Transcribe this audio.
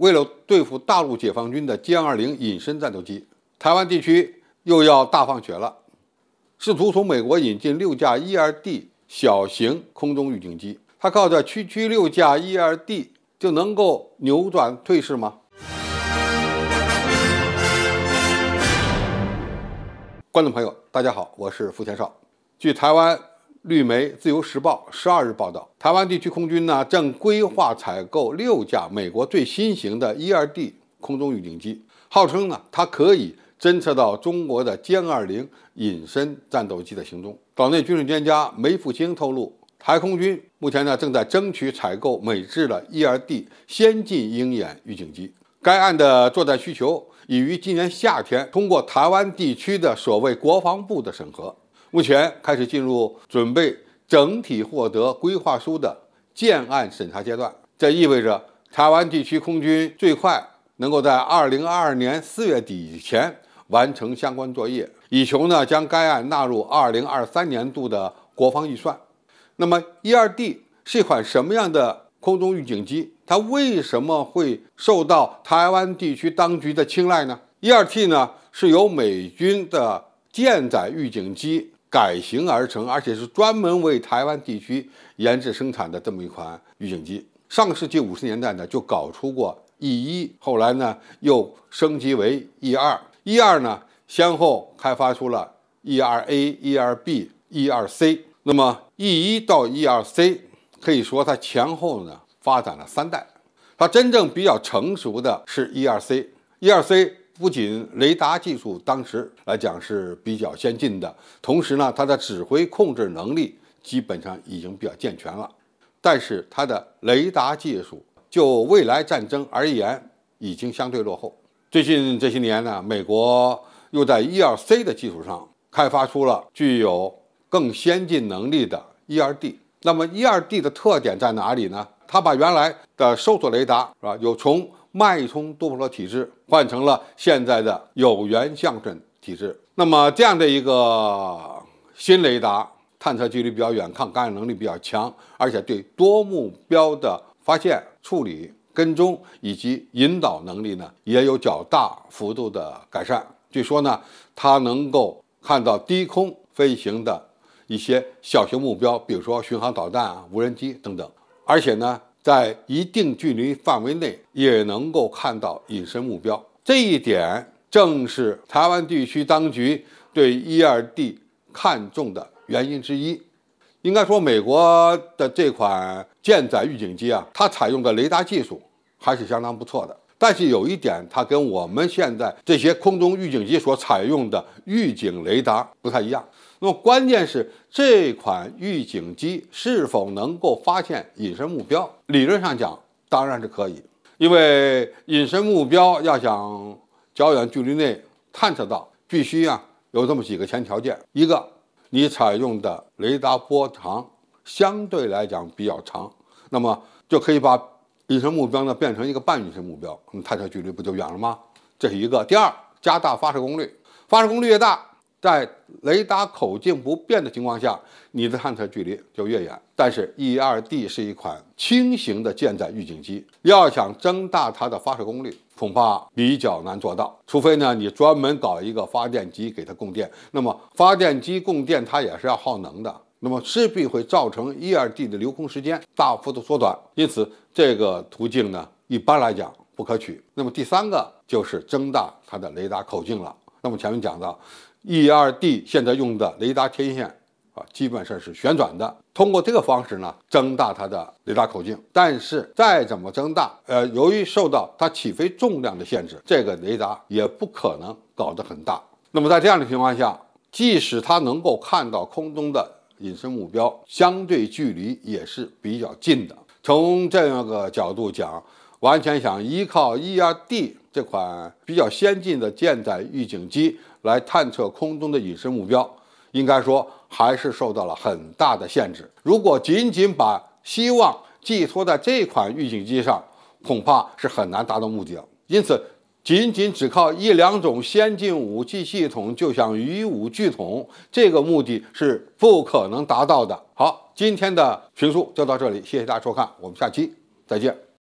为了对付大陆解放军的歼20隐身战斗机，台湾地区又要大放血了，试图从美国引进6架 E-2D 小型空中预警机。它靠着区6架 E-2D 就能够扭转退势吗？观众朋友，大家好，我是付前少。据台湾绿媒《自由时报》12日报道，台湾地区空军呢正规划采购6架美国最新型的 E-2D 空中预警机，号称呢它可以侦测到中国的歼20隐身战斗机的行踪。岛内军事专家梅复兴透露，台空军目前呢正在争取采购美制的 E-2D 先进鹰眼预警机。该案的作战需求已于今年夏天通过台湾地区的所谓国防部的审核，目前开始进入准备整体获得规划书的建案审查阶段。这意味着台湾地区空军最快能够在2022年4月底以前完成相关作业，以求呢将该案纳入2023年度的国防预算。那么 E-2D 是一款什么样的空中预警机？它为什么会受到台湾地区当局的青睐呢？ E-2D 呢是由美军的舰载预警机改型而成，而且是专门为台湾地区研制生产的这么一款预警机。上个世纪50年代呢就搞出过 E1， 后来呢又升级为 E2。E2 呢先后开发出了 E2A、E2B、E2C。那么 E1 到 E2C 可以说它前后呢发展了3代。它真正比较成熟的是 E2C。E2C 不仅雷达技术当时来讲是比较先进的，同时呢它的指挥控制能力基本上已经比较健全了，但是它的雷达技术就未来战争而言已经相对落后。最近这些年呢，美国又在 E2C 的基础上开发出了具有更先进能力的 E-2D。那么 E-2D 的特点在哪里呢？它把原来的搜索雷达是吧，有从脉冲多波罗体制换成了现在的有源相阵体制。那么这样的一个新雷达，探测距离比较远，抗干扰能力比较强，而且对多目标的发现、处理、跟踪以及引导能力呢，也有较大幅度的改善。据说呢，它能够看到低空飞行的一些小型目标，比如说巡航导弹啊、无人机等等，而且呢，在一定距离范围内也能够看到隐身目标。这一点正是台湾地区当局对 E-2D 看重的原因之一。应该说，美国的这款舰载预警机啊，它采用的雷达技术还是相当不错的。但是有一点，它跟我们现在这些空中预警机所采用的预警雷达不太一样。那么关键是这款预警机是否能够发现隐身目标？理论上讲，当然是可以，因为隐身目标要想较远距离内探测到，必须有这么几个前条件：一个，你采用的雷达波长相对来讲比较长，那么就可以把隐身目标呢变成一个半隐身目标，探测距离不就远了吗？这是一个。第二，加大发射功率，发射功率越大，在雷达口径不变的情况下，你的探测距离就越远。但是 E-2D 是一款轻型的舰载预警机，要想增大它的发射功率，恐怕比较难做到，除非呢你专门搞一个发电机给它供电。那么发电机供电它也是要耗能的，那么势必会造成 E-2D 的留空时间大幅度缩短，因此这个途径呢一般来讲不可取。那么第三个就是增大它的雷达口径了。那么前面讲到 E-2D 现在用的雷达天线基本上是旋转的，通过这个方式呢增大它的雷达口径。但是再怎么增大，由于受到它起飞重量的限制，这个雷达也不可能搞得很大。那么在这样的情况下，即使它能够看到空中的隐身目标，相对距离也是比较近的。从这样个角度讲，完全想依靠 E-2D 这款比较先进的舰载预警机来探测空中的隐身目标，应该说还是受到了很大的限制。如果仅仅把希望寄托在这款预警机上，恐怕是很难达到目的了。因此仅只靠1-2种先进武器系统就想以武拒统，这个目的是不可能达到的。好，今天的评述就到这里，谢谢大家收看，我们下期再见。